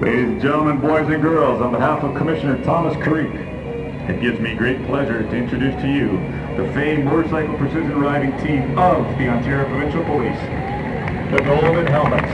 Ladies and gentlemen, boys and girls, on behalf of Commissioner Thomas Creek, it gives me great pleasure to introduce to you the famed motorcycle precision riding team of the Ontario Provincial Police, the Golden Helmets.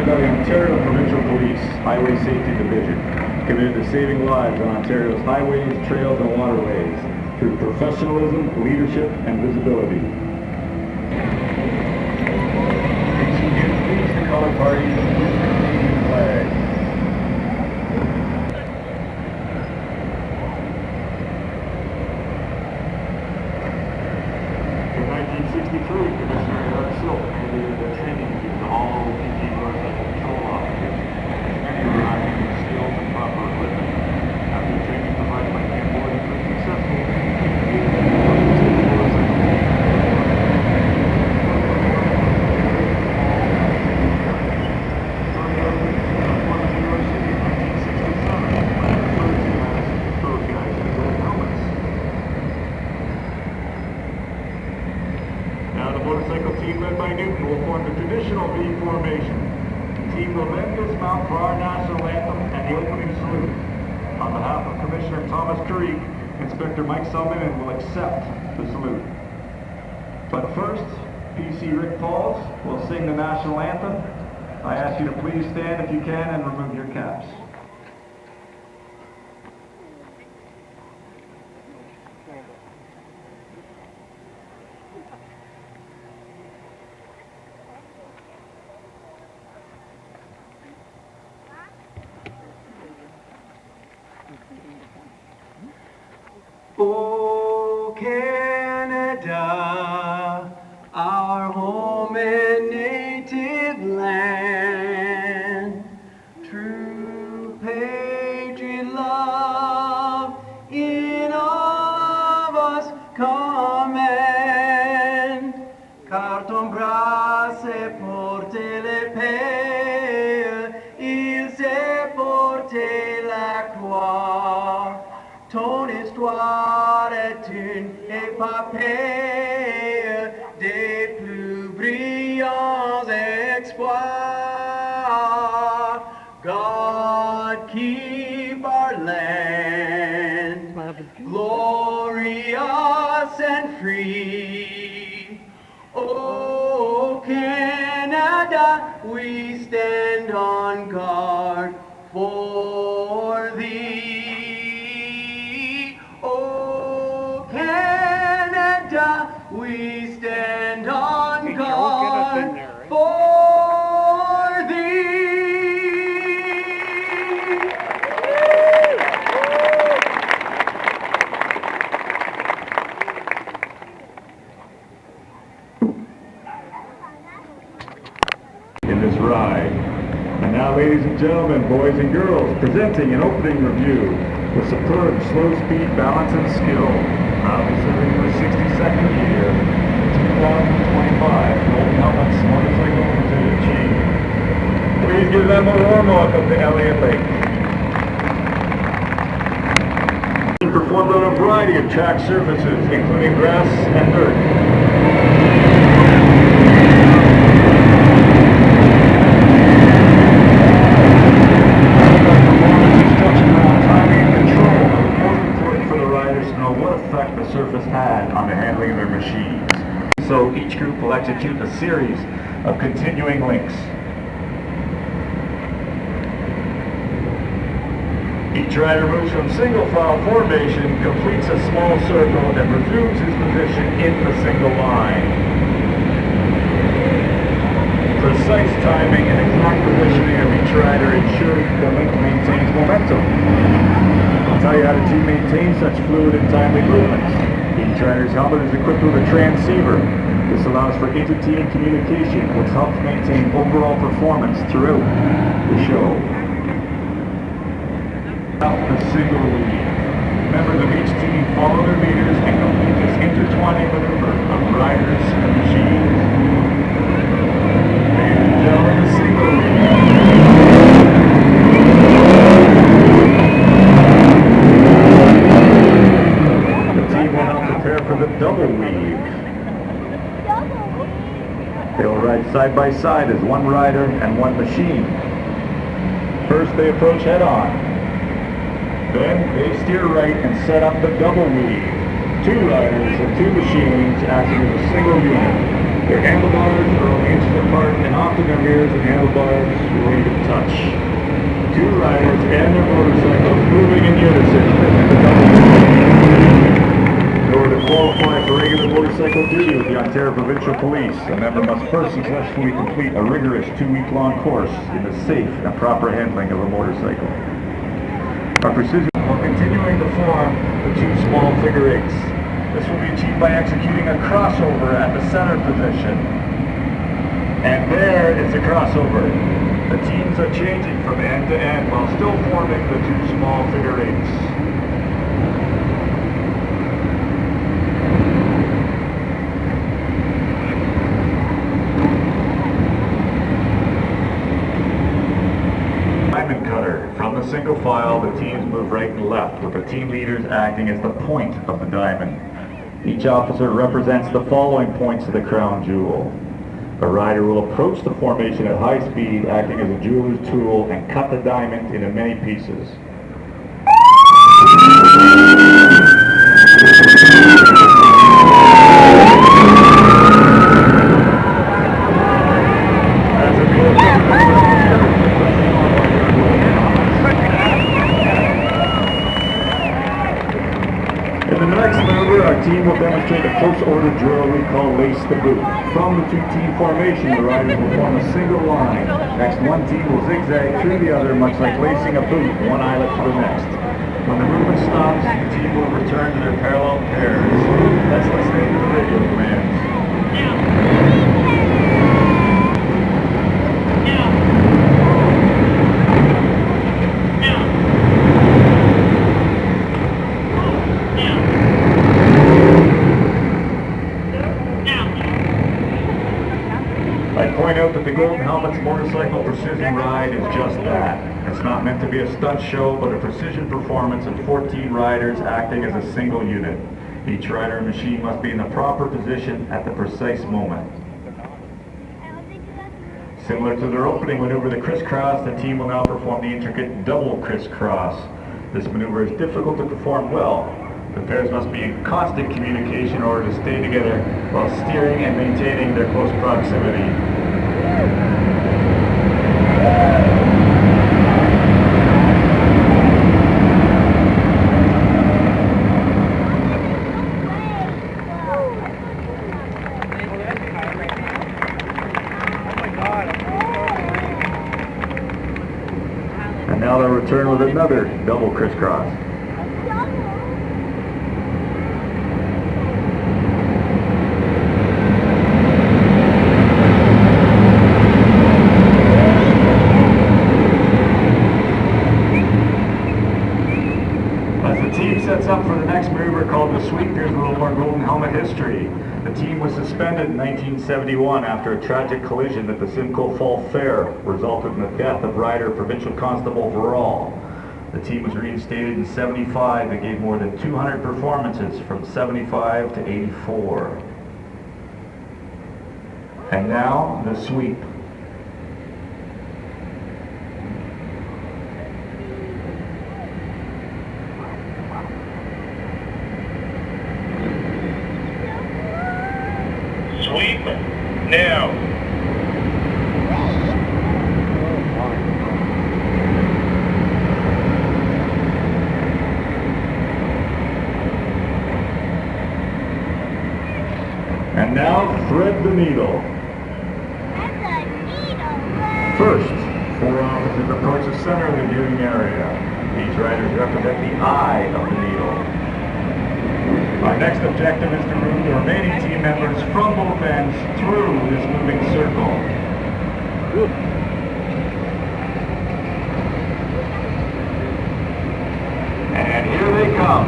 Ontario Provincial Police Highway Safety Division, committed to saving lives on Ontario's highways, trails, and waterways through professionalism, leadership, and visibility. Please the color party with the Canadian flag. In 1963, Commissioner Eric Silk mandated a training to all OPP motorcycle patrol officers. Many were not having skills and proper equipment. After training provided by Camp Boarding was successful, motorcycle team led by Newton will form the traditional V formation. The team will then dismount for our national anthem and the opening salute. On behalf of Commissioner Thomas Creek, Inspector Mike Selman will accept the salute. But first, PC Rick Pauls will sing the national anthem. I ask you to please stand if you can and remove your caps. Oh, Canada, our home and native land, true patriot love in all of us command, car ton bras s'est porté l'épée, il s'est porté la croix. Ton histoire est une épopée des plus brillants exploits. God keep our land glorious and free. Oh, Canada, we stand on guard for thee. We stand on guard for thee. In this ride. And now, ladies and gentlemen, boys and girls, presenting an opening review with superb slow speed, balance, and skill. Proudly serving for 62nd year, 2025 Golden Helmets Motorcycle Precision Team. Please give them a warm welcome to Elliott Lake. Performed on a variety of track surfaces, including grass and dirt. The surface had on the handling of their machines. So each group will execute a series of continuing links. Each rider moves from single file formation, completes a small circle, and resumes his position in the single line. Precise timing and exact positioning of each rider ensures the link maintains momentum. I'll tell you how the team maintains such fluid and timely movements. Each rider's helmet is equipped with a transceiver. This allows for inter-team communication, which helps maintain overall performance throughout the show. Out the single lead. Members of each team follow their leaders and complete this intertwining maneuver of riders and machines. Ladies and gentlemen, the single Double weave. They will ride side by side as one rider and one machine. First they approach head on. Then they steer right and set up the double weave. Two riders and two machines acting as a single unit. Their handlebars are only inches apart and often their mirrors and handlebars will even touch. Two riders and their motorcycles moving in unison as the double weave. In order to qualify for regular motorcycle duty with the Ontario Provincial Police, a member must first successfully complete a rigorous 2-week-long course in the safe and proper handling of a motorcycle. Our precision while continuing to form the two small figure eights. This will be achieved by executing a crossover at the center position. And there is the crossover. The teams are changing from end to end while still forming the two small figure eights. From the single file, the teams move right and left, with the team leaders acting as the point of the diamond. Each officer represents the following points of the crown jewel. A rider will approach the formation at high speed, acting as a jeweler's tool, and cut the diamond into many pieces. Our team will demonstrate a close order drill we call lace the boot. From the two-team formation, the riders will form a single line. Next, one team will zigzag through the other, much like lacing a boot, one eyelet to the next. When the movement stops, the team will return to their parallel pairs. Let's listen to the radio commands. Point out that the Golden Helmet's motorcycle precision ride is just that. It's not meant to be a stunt show, but a precision performance of 14 riders acting as a single unit. Each rider and machine must be in the proper position at the precise moment. Similar to their opening maneuver, the crisscross, the team will now perform the intricate double crisscross. This maneuver is difficult to perform well. The pairs must be in constant communication in order to stay together while steering and maintaining their close proximity. And now they'll return with another double crisscross. Sets up for the next maneuver called the sweep. Here's a little more Golden Helmet history. The team was suspended in 1971 after a tragic collision at the Simcoe Fall Fair resulted in the death of rider Provincial Constable Verall. The team was reinstated in 75 and gave more than 200 performances from 75 to 84. And now, the sweep. Sweep now. And now thread the needle. First, 4 officers approach the center of the viewing area. These riders represent the eye of the needle. Our next objective is to move the remaining team members from both ends through this moving circle. And here they come.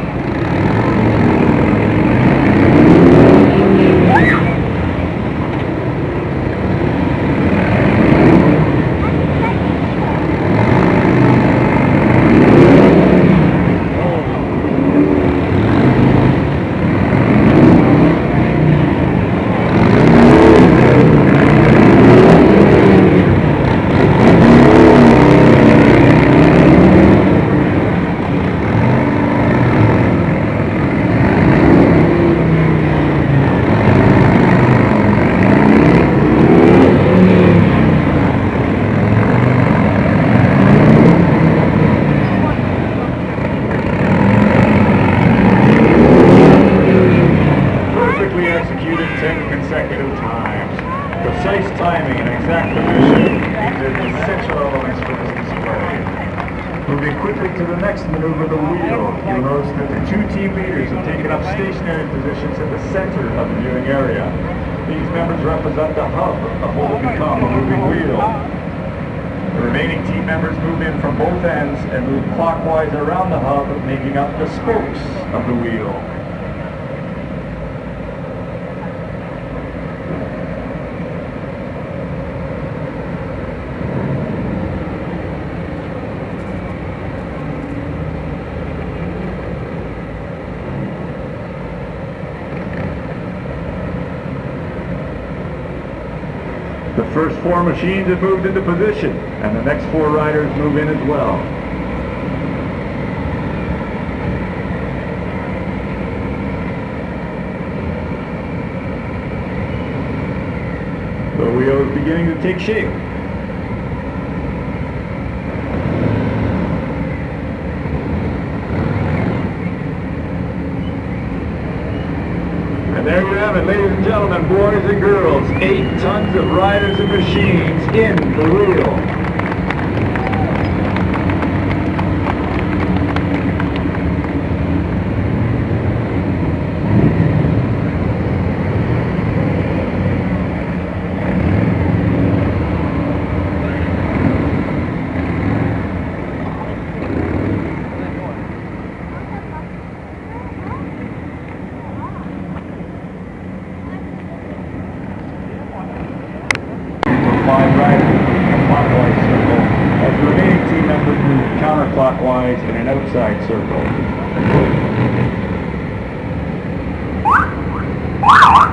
Moving quickly to the next maneuver, the wheel. You'll notice that the two team leaders have taken up stationary positions in the center of the viewing area. These members represent the hub of what will become a moving wheel. The remaining team members move in from both ends and move clockwise around the hub, making up the spokes of the wheel. The first four machines have moved into position, and the next four riders move in as well. The wheel is beginning to take shape. And there you have it, ladies and gentlemen, boys and girls. 8 tons of riders and machines in the wheel. Five riders in a clockwise circle, as the remaining team members move counterclockwise in an outside circle.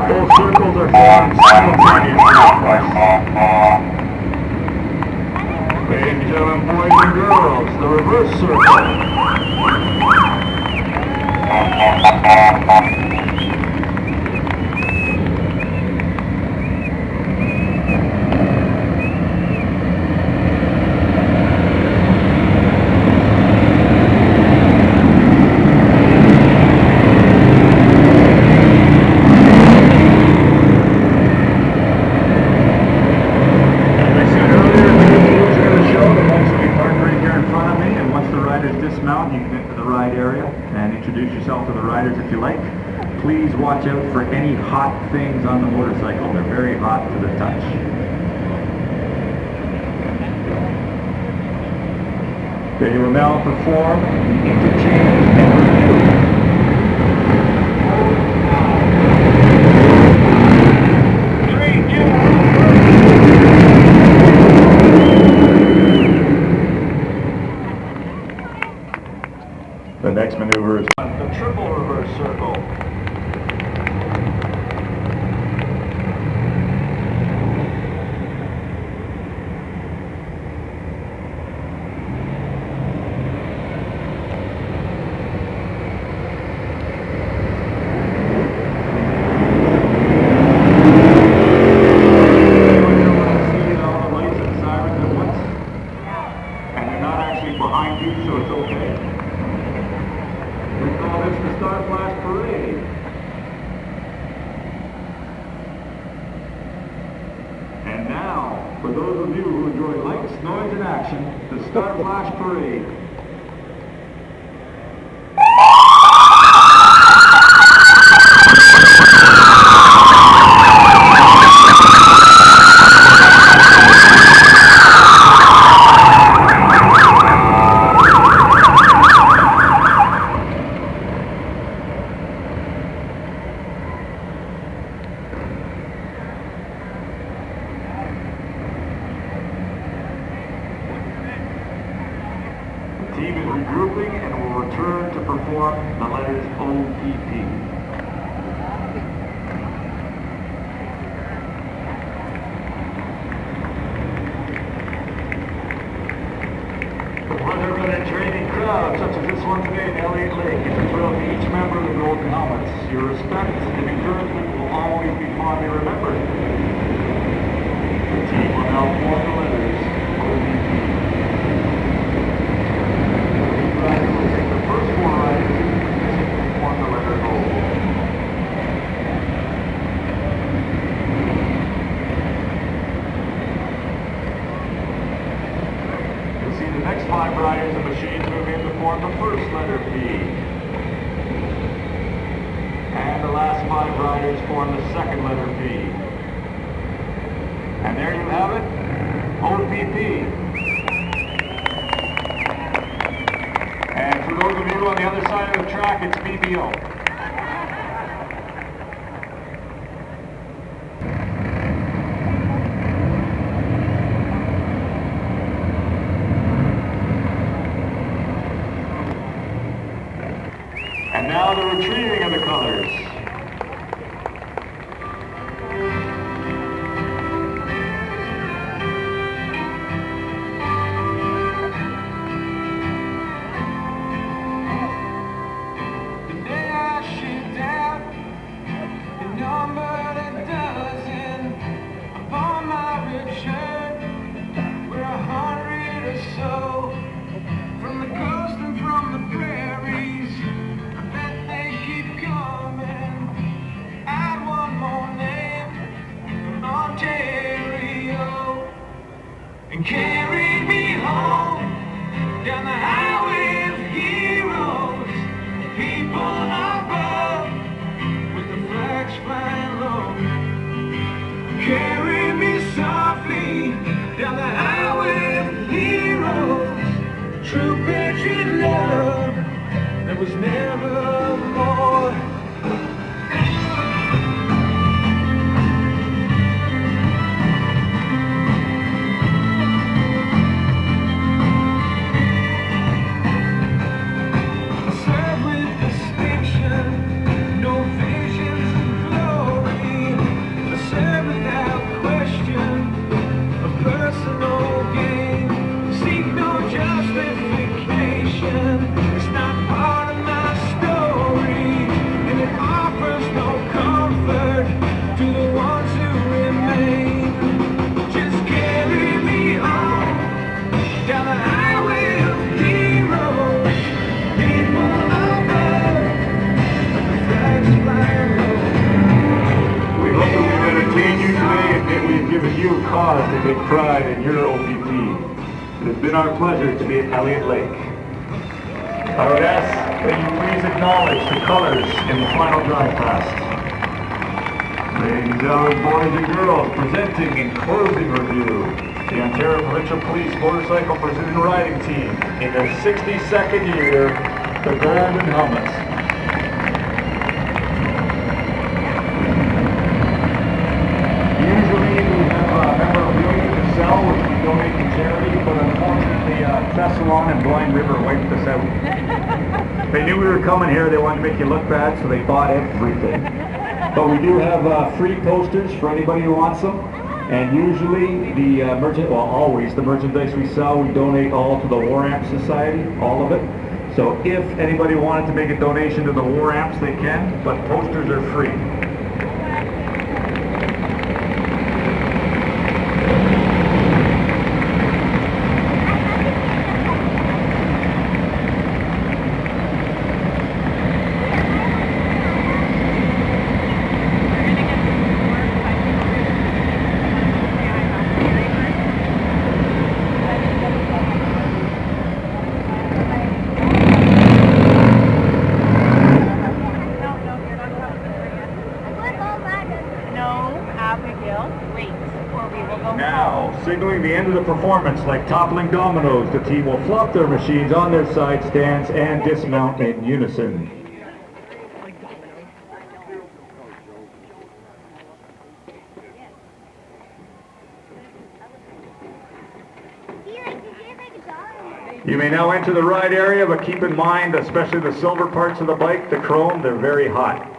Both circles are formed simultaneously. Ladies and gentlemen, boys and girls, the reverse circle. Dismount, you can enter the ride area and introduce yourself to the riders if you like. Please watch out for any hot things on the motorcycle. They're very hot to the touch. They will now perform the interchange and review. The next maneuver is the triple reverse circle. And they're not actually behind you, so it's okay. We call this the Star Flash Parade. And now, for those of you who enjoy lights, noise, and action, the Star Flash Parade. The team is regrouping and will return to perform the letters OPP. The pleasure of an entertaining crowd such as this one today in Elliott Lake is a thrill to each member of the Golden Helmets. Your respect and encouragement will always be fondly remembered. The team will now form the letters OPP. See the next next 5 riders and machines move in to form the first letter P. And the last 5 riders form the second letter P. And there you have it, OPP. And for those of you on the other side of the track, it's BBO. And now the retrieving of the colors. From the coast and from the prairies, I bet they keep coming. Add one more name, Ontario, and carry me home down the highway of heroes, people above with the flags flying low. Carry me softly down the highway of heroes. True patriot love, there was never more. Serve with distinction, no visions of glory. Serve without question, a personal gain. Seek no justification. It's not part of my story, and it offers no comfort to the ones who remain. Just carry me home down the highway of heroes, people above, with the flags flying low. We hope that we've entertained you today and that we've given you cause to take pride in your OPP. It has been our pleasure to be at Elliott Lake. I would ask that you please acknowledge the colors in the final drive past. Ladies and gentlemen, boys and girls, presenting in closing review, the Ontario Provincial Police Motorcycle Precision Riding Team in their 62nd year, the Golden Helmets. Usually we have memorabilia to sell, which we donate to charity, but unfortunately Thessalon and Blind River wiped us out. They knew we were coming here, they wanted to make you look bad, so they bought everything. But we do have free posters for anybody who wants them. And usually the always the merchandise we sell, we donate all to the War Amps Society, all of it. So if anybody wanted to make a donation to the War Amps, they can, but posters are free. Now, signaling the end of the performance, like toppling dominoes, the team will flop their machines on their side stands and dismount in unison. You may now enter the ride area, but keep in mind, especially the silver parts of the bike, the chrome, they're very hot.